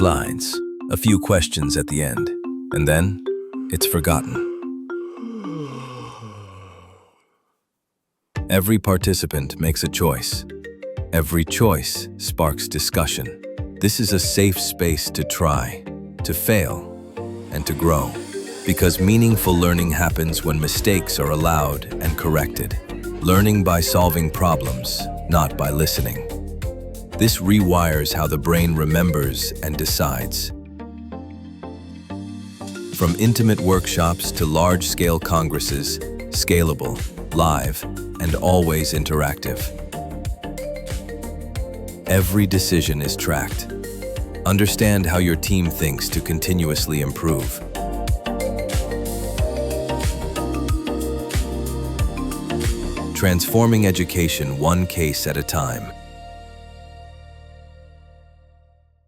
slides, a few questions at the end, and then it's forgotten. Every participant makes a choice. Every choice sparks discussion. This is a safe space to try, to fail, and to grow. Because meaningful learning happens when mistakes are allowed and corrected. Learning by solving problems, not by listening. This rewires how the brain remembers and decides. From intimate workshops to large-scale congresses, scalable, live, and always interactive. Every decision is tracked. Understand how your team thinks to continuously improve. Transforming education one case at a time.